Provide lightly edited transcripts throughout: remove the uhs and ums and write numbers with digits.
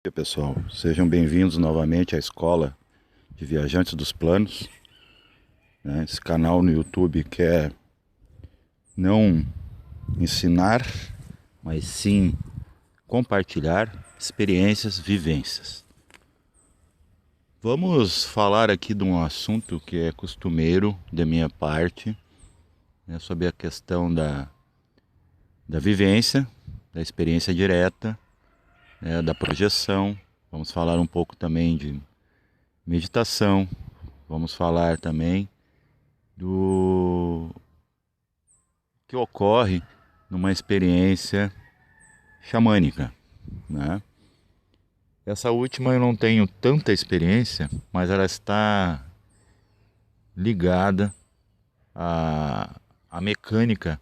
Dia, pessoal, sejam bem-vindos novamente à Escola de Viajantes dos Planos, né? Esse canal no YouTube quer não ensinar, mas sim compartilhar experiências, vivências. Vamos falar aqui de um assunto que é costumeiro da minha parte, né? Sobre a questão da vivência, da experiência direta, né? Da projeção. Vamos falar um pouco também de meditação. Vamos falar também do que ocorre numa experiência xamânica, né? Essa última eu não tenho tanta experiência, mas ela está ligada à mecânica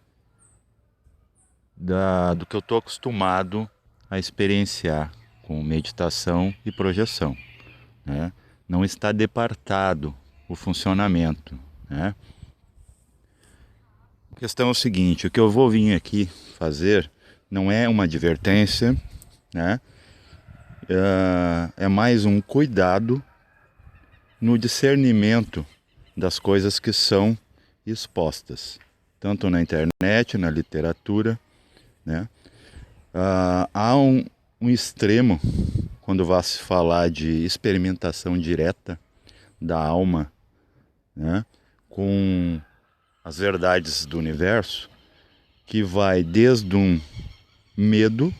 do que eu estou acostumado a experienciar com meditação e projeção, né? Não está departado o funcionamento, né? A questão é o seguinte: o que eu vou vir aqui fazer não é uma advertência, né? É mais um cuidado no discernimento das coisas que são expostas, tanto na internet, na literatura, né? Há um extremo quando vai se falar de experimentação direta da alma, né? Com as verdades do universo, que vai desde um medo,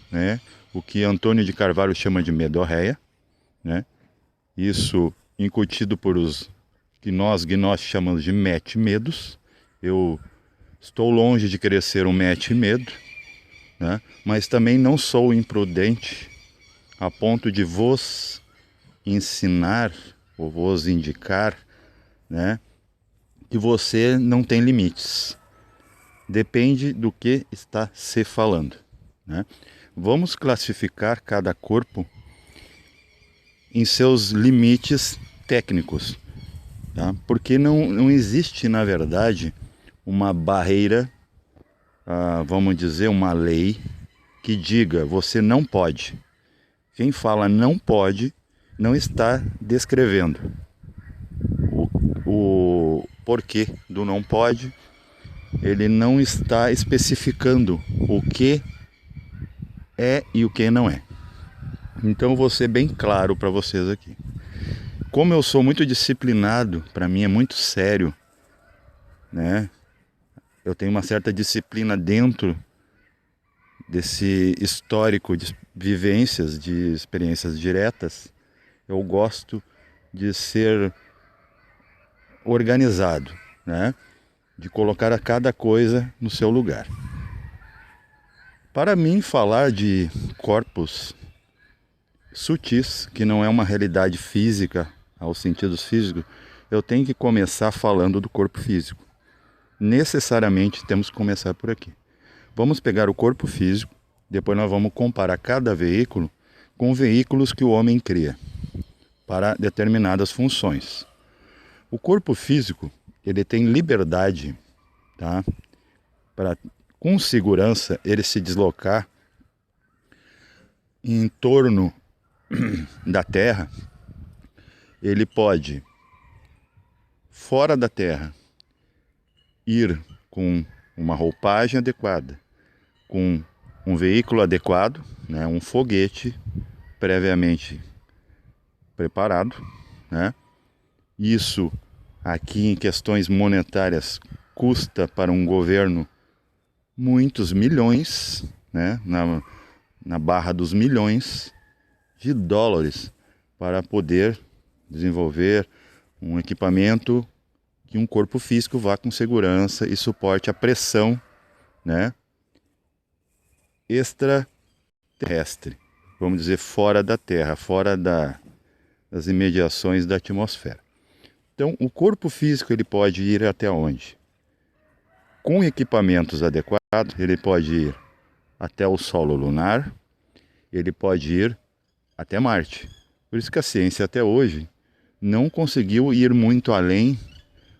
né? O que Antônio de Carvalho chama de medorréia, né? Isso incutido por os que nós gnósticos chamamos de mete-medos. Eu estou longe de querer ser um mete-medo, né? Mas também não sou imprudente a ponto de vos ensinar ou vos indicar, né, que você não tem limites. Depende do que está se falando, né? Vamos classificar cada corpo em seus limites técnicos, tá? Porque não existe, na verdade, uma barreira, vamos dizer, uma lei que diga você não pode. Quem fala não pode não está descrevendo o porquê do não pode. Ele não está especificando o que é e o que não é. Então eu vou ser bem claro para vocês aqui. Como eu sou muito disciplinado, para mim é muito sério, né? Eu tenho uma certa disciplina dentro desse histórico de vivências, de experiências diretas. Eu gosto de ser organizado, né? De colocar a cada coisa no seu lugar. Para mim, falar de corpos sutis, que não é uma realidade física, aos sentidos físicos, eu tenho que começar falando do corpo físico. Necessariamente temos que começar por aqui. Vamos pegar o corpo físico, depois nós vamos comparar cada veículo com veículos que o homem cria para determinadas funções. O corpo físico, ele tem liberdade, tá? Para, com segurança, ele se deslocar em torno da Terra. Ele pode, fora da Terra, ir com uma roupagem adequada, com um veículo adequado, né? Um foguete previamente preparado, né? Isso aqui em questões monetárias custa para um governo muitos milhões, né? Na barra dos milhões de dólares para poder desenvolver um equipamento que um corpo físico vá com segurança e suporte a pressão, né, extraterrestre, vamos dizer, fora da Terra, fora das imediações da atmosfera. Então, o corpo físico ele pode ir até onde? Com equipamentos adequados, ele pode ir até o solo lunar, ele pode ir até Marte. Por isso que a ciência até hoje não conseguiu ir muito além,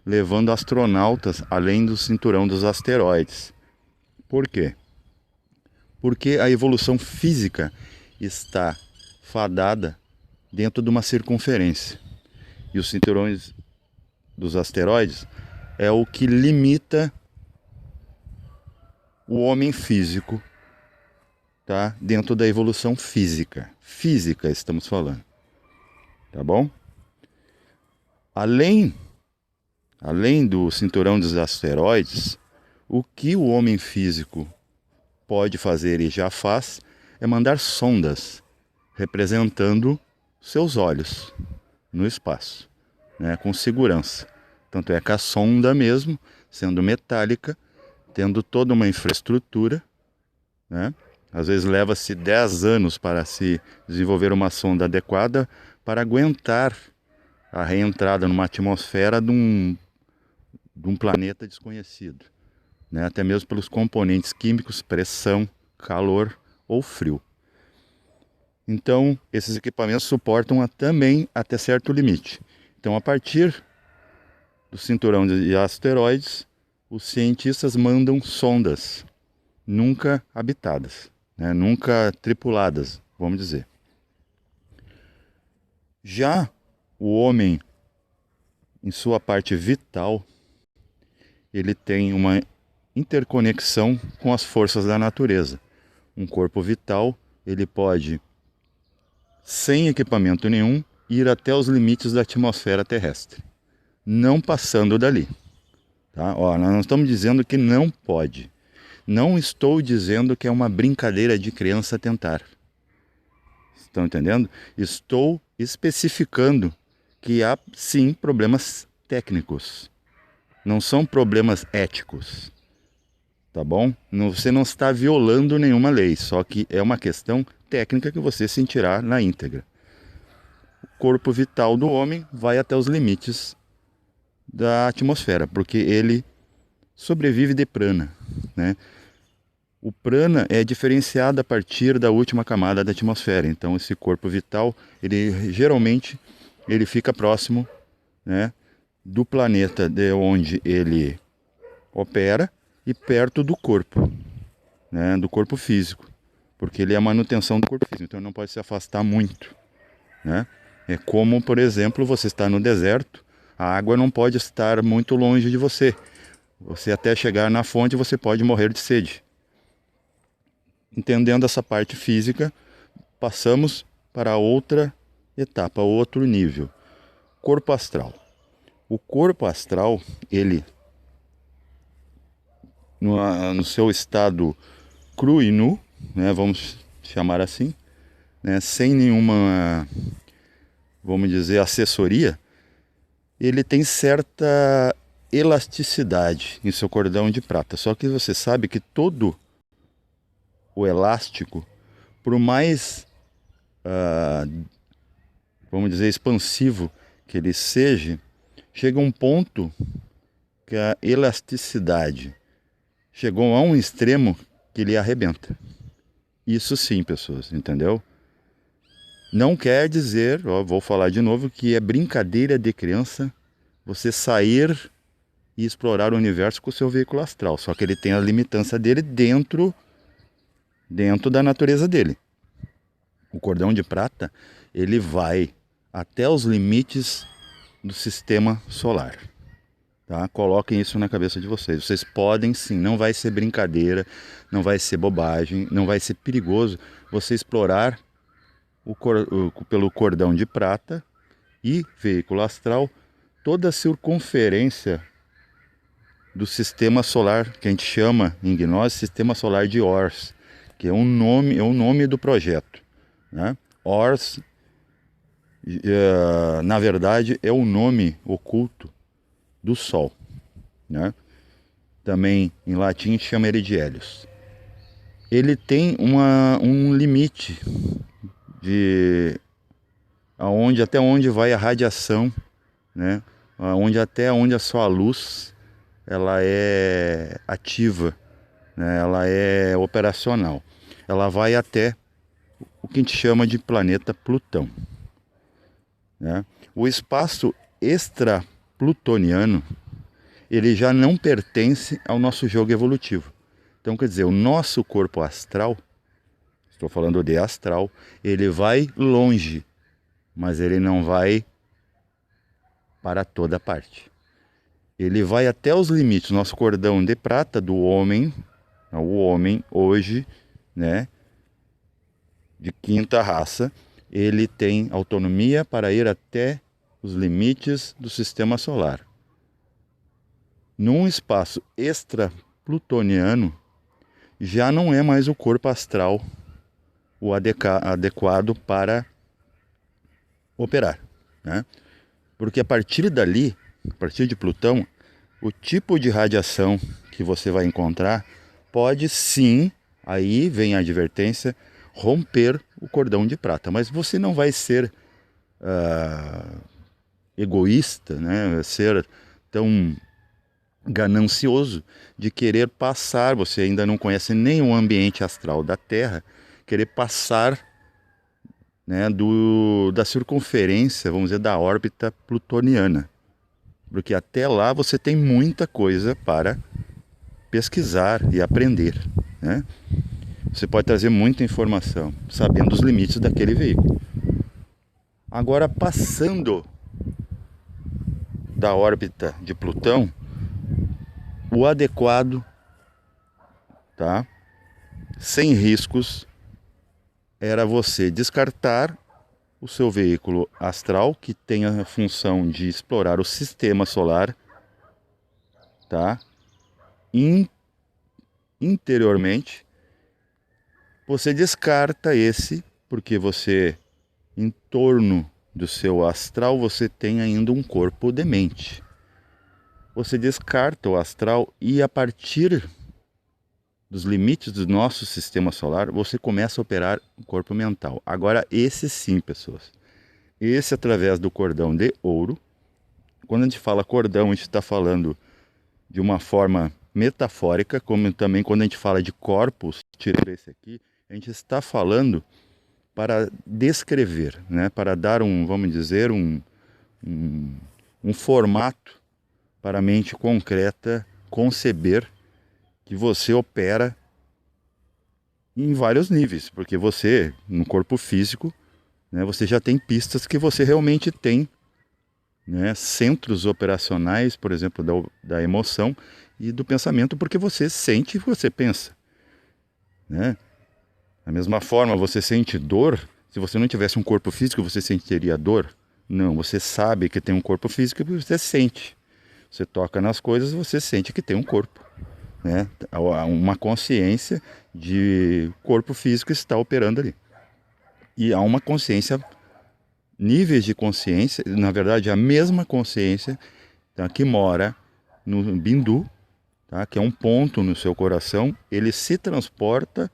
levando astronautas além do cinturão dos asteroides. Por quê? Porque a evolução física está fadada dentro de uma circunferência. E os cinturões dos asteroides é o que limita o homem físico, tá? Dentro da evolução física. Física estamos falando. Tá bom? Além do cinturão dos asteroides, o que o homem físico pode fazer e já faz é mandar sondas representando seus olhos no espaço, né, com segurança. Tanto é que a sonda mesmo, sendo metálica, tendo toda uma infraestrutura, né, às vezes leva-se 10 anos para se desenvolver uma sonda adequada para aguentar a reentrada numa atmosfera de um planeta desconhecido, né, até mesmo pelos componentes químicos, pressão, calor ou frio. Então, esses equipamentos suportam também até certo limite. Então, a partir do cinturão de asteroides, os cientistas mandam sondas nunca habitadas, né? Nunca tripuladas, vamos dizer. Já o homem, em sua parte vital, ele tem uma interconexão com as forças da natureza. Um corpo vital, ele pode, sem equipamento nenhum, ir até os limites da atmosfera terrestre, não passando dali. Tá? Ó, nós não estamos dizendo que não pode. Não estou dizendo que é uma brincadeira de criança tentar. Estão entendendo? Estou especificando que há, sim, problemas técnicos. Não são problemas éticos. Tá bom? Você não está violando nenhuma lei, só que é uma questão técnica que você sentirá na íntegra. O corpo vital do homem vai até os limites da atmosfera, porque ele sobrevive de prana, né? O prana é diferenciado a partir da última camada da atmosfera. Então esse corpo vital, ele geralmente ele fica próximo, né, do planeta de onde ele opera e perto do corpo, né, do corpo físico, porque ele é a manutenção do corpo físico, então não pode se afastar muito, né? É como, por exemplo, você está no deserto, a água não pode estar muito longe de você. Você até chegar na fonte, você pode morrer de sede. Entendendo essa parte física, passamos para outra etapa, outro nível. Corpo astral. O corpo astral, ele, no seu estado cru e nu, né, vamos chamar assim, né, sem nenhuma, vamos dizer, assessoria, ele tem certa elasticidade em seu cordão de prata. Só que você sabe que todo o elástico, por mais, vamos dizer, expansivo que ele seja, chega a um ponto que a elasticidade chegou a um extremo que ele arrebenta. Isso sim, pessoas, entendeu? Não quer dizer, ó, vou falar de novo, que é brincadeira de criança você sair e explorar o universo com o seu veículo astral. Só que ele tem a limitância dele dentro da natureza dele. O cordão de prata, ele vai até os limites do sistema solar. Tá? Coloquem isso na cabeça de vocês. Vocês podem sim, não vai ser brincadeira, não vai ser bobagem, não vai ser perigoso você explorar pelo cordão de prata e veículo astral toda a circunferência do sistema solar, que a gente chama em gnose sistema solar de Ors, que é o nome do projeto, né? Ors, na verdade, é o nome oculto do Sol, né? Também em latim chama ele de Hélios. Ele tem um limite de até onde vai a radiação, né? Até onde a sua luz ela é ativa, né? Ela é operacional. Ela vai até o que a gente chama de planeta Plutão, né? O espaço extraplutoniano, ele já não pertence ao nosso jogo evolutivo. Então, quer dizer, o nosso corpo astral, estou falando de astral, ele vai longe, mas ele não vai para toda parte. Ele vai até os limites. Nosso cordão de prata do homem, o homem hoje, né, de quinta raça, ele tem autonomia para ir até os limites do sistema solar. Num espaço extra-plutoniano, já não é mais o corpo astral o adequado para operar, né? Porque a partir dali, a partir de Plutão, o tipo de radiação que você vai encontrar pode sim, aí vem a advertência, romper o cordão de prata. Mas você não vai ser egoísta, né? Ser tão ganancioso de querer passar, você ainda não conhece nem o ambiente astral da Terra, querer passar, né, da circunferência, vamos dizer, da órbita plutoniana. Porque até lá você tem muita coisa para pesquisar e aprender, né? Você pode trazer muita informação, sabendo os limites daquele veículo. Agora, passando da órbita de Plutão, o adequado, tá? Sem riscos, era você descartar o seu veículo astral, que tem a função de explorar o sistema solar, tá? Interiormente, você descarta esse, porque você, em torno do seu astral, você tem ainda um corpo de mente. Você descarta o astral e a partir dos limites do nosso sistema solar, você começa a operar o corpo mental. Agora, esse sim, pessoas. Esse através do cordão de ouro. Quando a gente fala cordão, a gente está falando de uma forma metafórica, como também quando a gente fala de corpos, tirando esse aqui, a gente está falando para descrever, né? Para dar vamos dizer, um formato para a mente concreta conceber que você opera em vários níveis, porque você, no corpo físico, né, você já tem pistas que você realmente tem, né, centros operacionais, por exemplo, da emoção e do pensamento, porque você sente e você pensa, né? Da mesma forma, você sente dor. Se você não tivesse um corpo físico, você sentiria dor? Não, você sabe que tem um corpo físico e você sente. Você toca nas coisas, você sente que tem um corpo, né? Uma consciência de corpo físico está operando ali. E há uma consciência, níveis de consciência, na verdade a mesma consciência, tá, que mora no Bindu, tá, que é um ponto no seu coração, ele se transporta.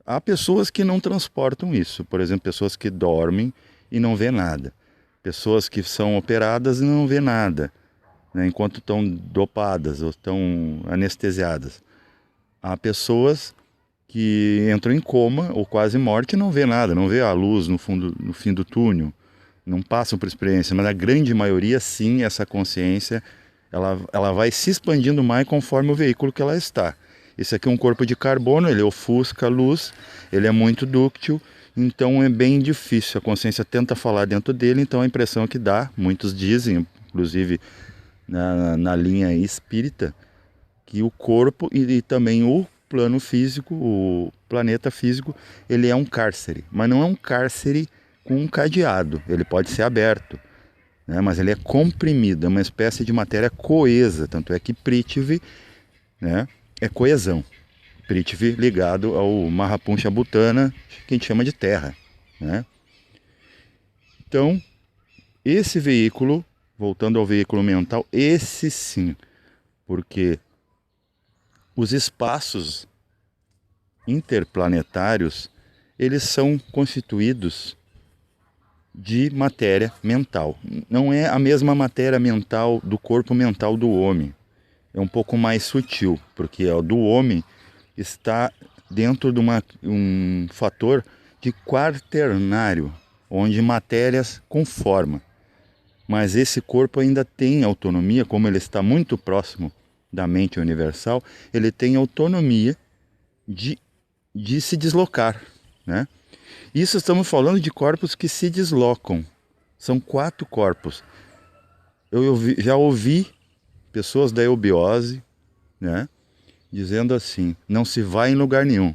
Há pessoas que não transportam isso, por exemplo, pessoas que dormem e não vê nada, pessoas que são operadas e não vê nada, né, enquanto estão dopadas ou estão anestesiadas. Há pessoas que entram em coma ou quase morte e não vê nada, não vê a luz no fim do túnel, não passam por experiência, mas a grande maioria sim, essa consciência, ela vai se expandindo mais conforme o veículo que ela está. Esse aqui é um corpo de carbono, ele ofusca a luz, ele é muito dúctil, então é bem difícil. A consciência tenta falar dentro dele, então a impressão que dá, muitos dizem, inclusive na linha espírita, que o corpo e também o plano físico, o planeta físico, ele é um cárcere. Mas não é um cárcere com um cadeado, ele pode ser aberto, né? Mas ele é comprimido, é uma espécie de matéria coesa, tanto é que Prithvi, né, é coesão. Prithvi ligado ao Mahapunsha Bhutana, que a gente chama de terra, né? Então, esse veículo, voltando ao veículo mental, esse sim, porque os espaços interplanetários, eles são constituídos de matéria mental. Não é a mesma matéria mental do corpo mental do homem. É um pouco mais sutil, porque o do homem está dentro de um fator de quaternário, onde matérias conformam. Mas esse corpo ainda tem autonomia, como ele está muito próximo da mente universal, ele tem autonomia de se deslocar. né? Isso estamos falando de corpos que se deslocam. São 4 corpos. Já ouvi pessoas da eubiose, né, dizendo assim, não se vai em lugar nenhum.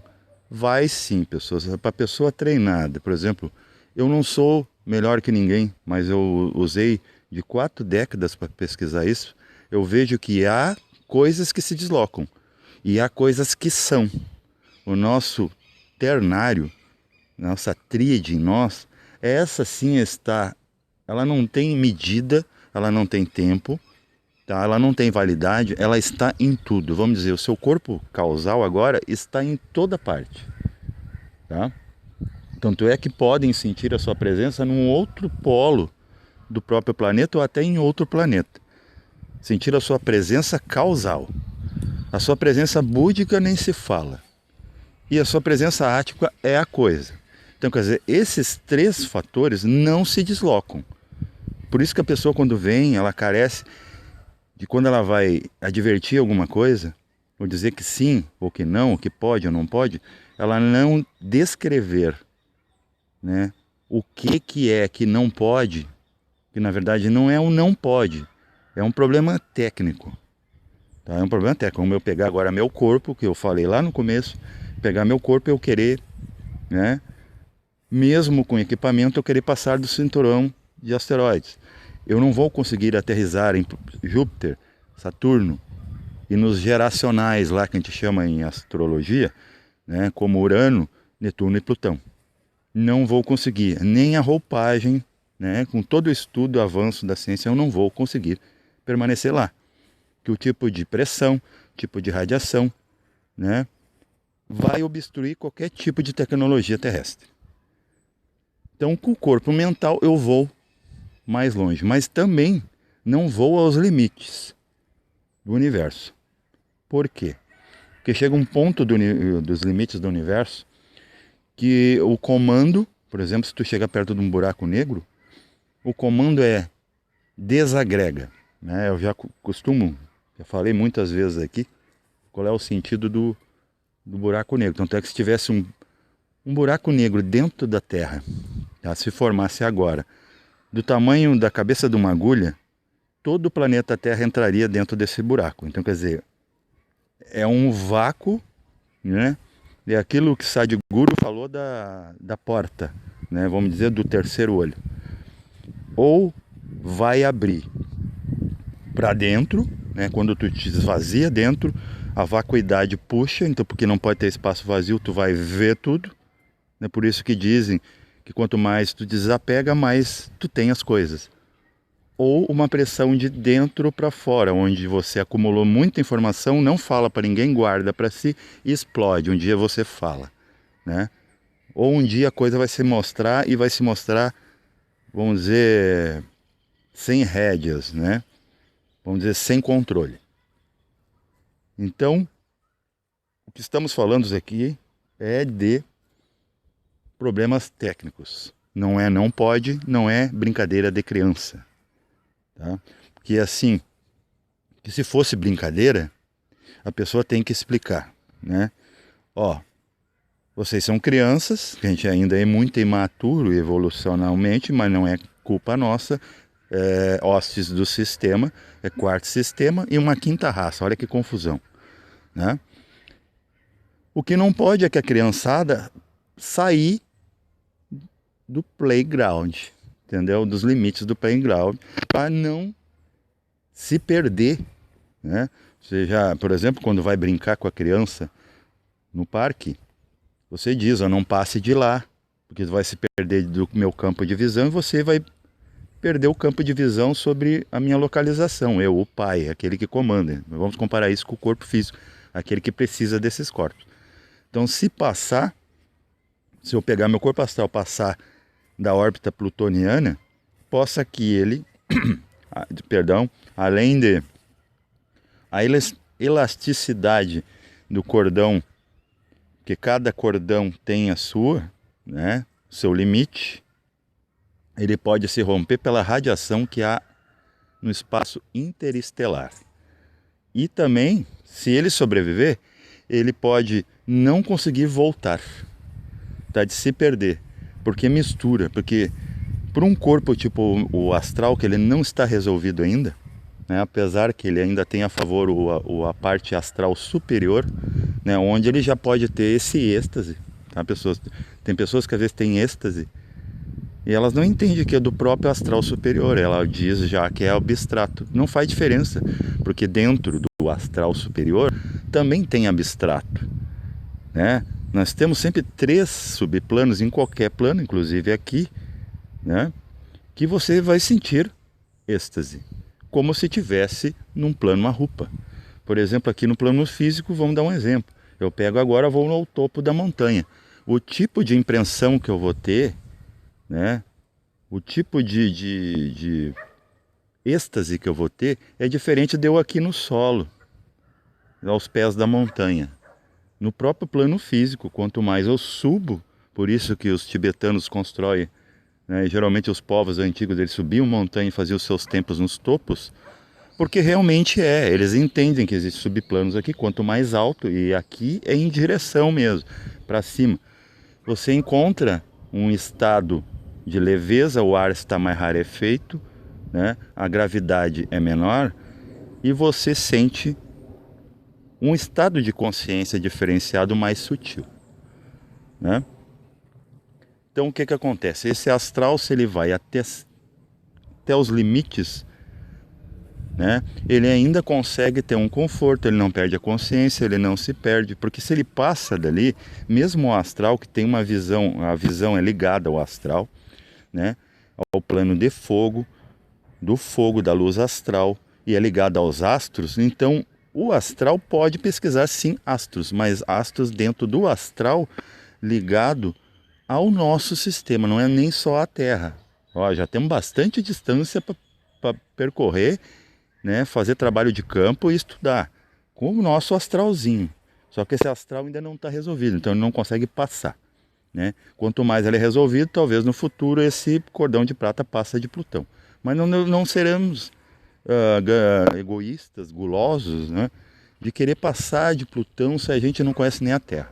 Vai sim, pessoas. Para pessoa treinada, por exemplo, eu não sou melhor que ninguém, mas eu usei de 4 décadas para pesquisar isso. Eu vejo que há coisas que se deslocam e há coisas que são. O nosso ternário, nossa tríade em nós, essa sim está, ela não tem medida, ela não tem tempo, tá? Ela não tem validade, ela está em tudo. Vamos dizer, o seu corpo causal agora está em toda parte, tá? Tanto é que podem sentir a sua presença num outro polo do próprio planeta ou até em outro planeta. Sentir a sua presença causal. A sua presença búdica nem se fala. E a sua presença ática é a coisa. Então, quer dizer, esses 3 fatores não se deslocam. Por isso que a pessoa, quando vem, ela carece de, quando ela vai advertir alguma coisa, ou dizer que sim ou que não, ou que pode ou não pode, ela não descrever, né, o que é que não pode, que na verdade não é um não pode, é um problema técnico. Tá? É um problema técnico. Como eu pegar agora meu corpo, que eu falei lá no começo, pegar meu corpo e eu querer, né, mesmo com equipamento, eu querer passar do cinturão de asteroides. Eu não vou conseguir aterrissar em Júpiter, Saturno e nos geracionais lá que a gente chama em astrologia, né, como Urano, Netuno e Plutão. Não vou conseguir, nem a roupagem, né, com todo o estudo, o avanço da ciência, eu não vou conseguir permanecer lá. Que o tipo de pressão, tipo de radiação, né, vai obstruir qualquer tipo de tecnologia terrestre. Então, com o corpo mental eu vou mais longe, mas também não vou aos limites do universo. Por quê? Porque chega um ponto dos limites do universo que o comando, por exemplo, se tu chega perto de um buraco negro, o comando é desagrega, né? Eu já falei muitas vezes aqui, qual é o sentido do buraco negro. Tanto é que se tivesse um buraco negro dentro da Terra, tá? Se formasse agora, do tamanho da cabeça de uma agulha, todo o planeta Terra entraria dentro desse buraco. Então, quer dizer, é um vácuo, né? É aquilo que Sadhguru falou da porta, né? Vamos dizer, do terceiro olho. Ou vai abrir para dentro, né? Quando tu te esvazia dentro, a vacuidade puxa, então porque não pode ter espaço vazio, tu vai ver tudo. É por isso que dizem que quanto mais tu desapega, mais tu tem as coisas. Ou uma pressão de dentro para fora, onde você acumulou muita informação, não fala para ninguém, guarda para si e explode. Um dia você fala, né? Ou um dia a coisa vai se mostrar e vai se mostrar, vamos dizer, sem rédeas, né? Vamos dizer, sem controle. Então, o que estamos falando aqui é de problemas técnicos. Não pode, não é brincadeira de criança. Tá? Porque assim, que se fosse brincadeira, a pessoa tem que explicar, né? Ó, vocês são crianças, que a gente ainda é muito imaturo evolucionalmente, mas não é culpa nossa, hostes do sistema, é 4º sistema e uma 5ª raça, olha que confusão, né? O que não pode é que a criançada sair do playground, entendeu? Dos limites do playground, para não se perder, né? Você já, por exemplo, quando vai brincar com a criança no parque, você diz, ó, não passe de lá, porque vai se perder do meu campo de visão e você vai perder o campo de visão sobre a minha localização. Eu, o pai, aquele que comanda. Vamos comparar isso com o corpo físico, aquele que precisa desses corpos. Então, se eu pegar meu corpo astral, passar da órbita plutoniana, possa que ele, além de a elasticidade do cordão, que cada cordão tem a sua, né, seu limite, ele pode se romper pela radiação que há no espaço interestelar. E também, se ele sobreviver, ele pode não conseguir voltar. tá de se perder, porque mistura, porque por um corpo tipo o astral, que ele não está resolvido ainda, né, apesar que ele ainda tem a favor a parte astral superior, né, onde ele já pode ter esse êxtase, tá? Tem pessoas que às vezes têm êxtase e elas não entendem que é do próprio astral superior, ela diz já que é abstrato. Não faz diferença, porque dentro do astral superior também tem abstrato, né? Nós temos sempre 3 subplanos em qualquer plano, inclusive aqui, né, que você vai sentir êxtase, como se tivesse num plano Marupa. Por exemplo, aqui no plano físico, vamos dar um exemplo. Eu pego agora, vou ao topo da montanha. O tipo de impressão que eu vou ter, né, o tipo de êxtase que eu vou ter é diferente de eu aqui no solo, aos pés da montanha. No próprio plano físico, quanto mais eu subo, por isso que os tibetanos constroem, né, geralmente os povos antigos eles subiam montanha e faziam os seus templos nos topos, porque realmente eles entendem que existem subplanos aqui, quanto mais alto, e aqui é em direção mesmo, para cima. Você encontra um estado de leveza, o ar está mais rarefeito, né, a gravidade é menor, e você sente um estado de consciência diferenciado mais sutil, né? Então o que acontece? Esse astral, se ele vai até os limites, né, ele ainda consegue ter um conforto, ele não perde a consciência, ele não se perde, porque se ele passa dali, mesmo o astral que tem uma visão, a visão é ligada ao astral, né, ao plano de fogo, do fogo da luz astral, e é ligada aos astros, então o astral pode pesquisar sim astros, mas astros dentro do astral ligado ao nosso sistema, não é nem só a Terra. Ó, já temos bastante distância para percorrer, né, fazer trabalho de campo e estudar com o nosso astralzinho. Só que esse astral ainda não está resolvido, então ele não consegue passar, né? Quanto mais ele é resolvido, talvez no futuro esse cordão de prata passe de Plutão. Mas não seremos egoístas, gulosos, né, de querer passar de Plutão se a gente não conhece nem a Terra.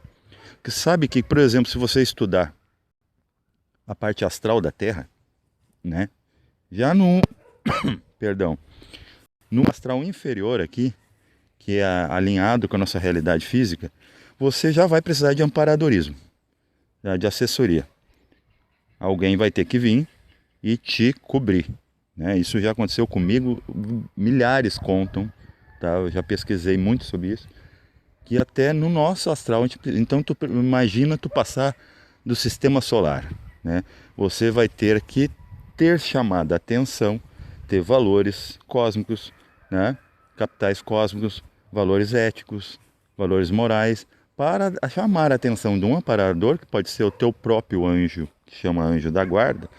Porque sabe que, por exemplo, se você estudar a parte astral da Terra, né, já no, perdão, no astral inferior aqui, que é alinhado com a nossa realidade física, você já vai precisar de amparadorismo, de assessoria. Alguém vai ter que vir e te cobrir, né? Isso já aconteceu comigo, milhares contam, tá? Eu já pesquisei muito sobre isso, que até no nosso astral, então tu imagina tu passar do sistema solar, né? Você vai ter que ter chamado a atenção, ter valores cósmicos, né, capitais cósmicos, valores éticos, valores morais, para chamar a atenção de um amparador, que pode ser o teu próprio anjo, que chama anjo da guarda,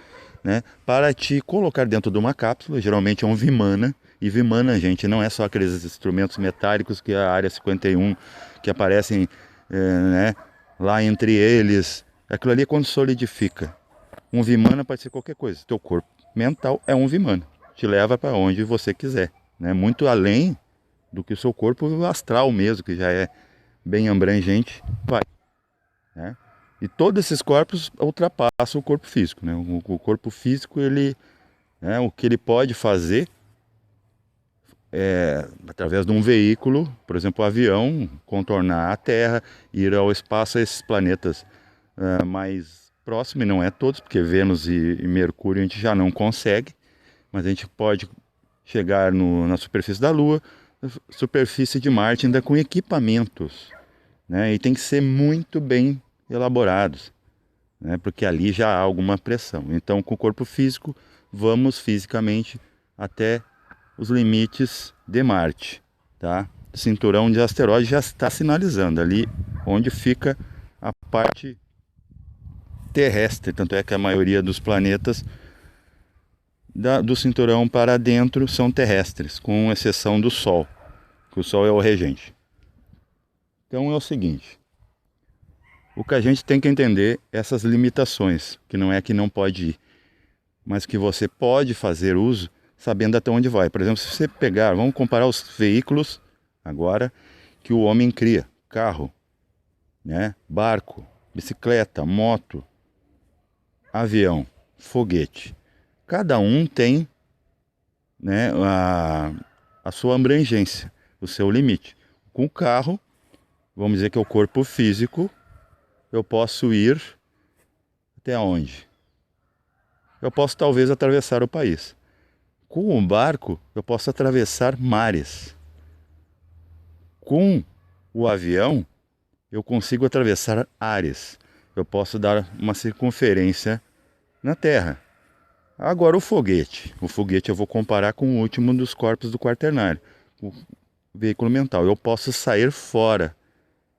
né, para te colocar dentro de uma cápsula, geralmente é um Vimana, e Vimana, gente, não é só aqueles instrumentos metálicos que a Área 51, que aparecem né, lá entre eles, aquilo ali é quando solidifica. Um Vimana pode ser qualquer coisa, teu corpo mental é um Vimana, te leva para onde você quiser, né? Muito além do que o seu corpo astral mesmo, que já é bem abrangente, vai, né? E todos esses corpos ultrapassam o corpo físico, né? O corpo físico, ele, né, o que ele pode fazer é, através de um veículo, por exemplo, um avião, contornar a Terra, ir ao espaço, a esses planetas mais próximos, e não é todos, porque Vênus e Mercúrio a gente já não consegue, mas a gente pode chegar na superfície da Lua, superfície de Marte, ainda com equipamentos, né? E tem que ser muito bem elaborados, né? Porque ali já há alguma pressão. Então, com o corpo físico, vamos fisicamente até os limites de Marte, tá? O cinturão de asteroides já está sinalizando ali onde fica a parte terrestre, tanto é que a maioria dos planetas do cinturão para dentro são terrestres, com exceção do Sol, que o Sol é o regente. Então é o seguinte, o que a gente tem que entender é essas limitações, que não é que não pode ir, mas que você pode fazer uso sabendo até onde vai. Por exemplo, se você pegar, vamos comparar os veículos agora que o homem cria, carro, né, barco, bicicleta, moto, avião, foguete. Cada um tem, né, a sua abrangência, o seu limite. Com o carro, vamos dizer que é o corpo físico, eu posso ir até onde? Eu posso talvez atravessar o país. Com o barco, eu posso atravessar mares. Com o avião, eu consigo atravessar áreas. Eu posso dar uma circunferência na Terra. Agora o foguete. O foguete eu vou comparar com o último dos corpos do quaternário. O veículo mental. Eu posso sair fora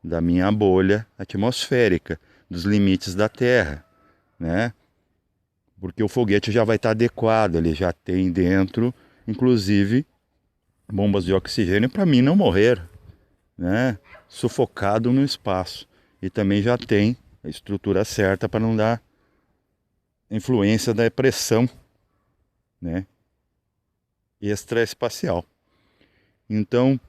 da minha bolha atmosférica, dos limites da Terra, né? Porque o foguete já vai estar adequado, ele já tem dentro, inclusive, bombas de oxigênio para mim não morrer, né? Sufocado no espaço. E também já tem a estrutura certa para não dar influência da pressão, né, extraespacial. Então,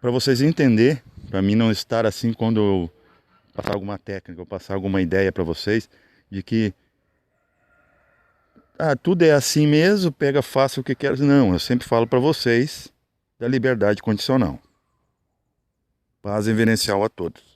para vocês entenderem, para mim não estar assim quando eu passar alguma técnica, eu passar alguma ideia para vocês, de que tudo é assim mesmo, pega, faça o que quer. Não, eu sempre falo para vocês da liberdade condicional. Paz reverencial a todos.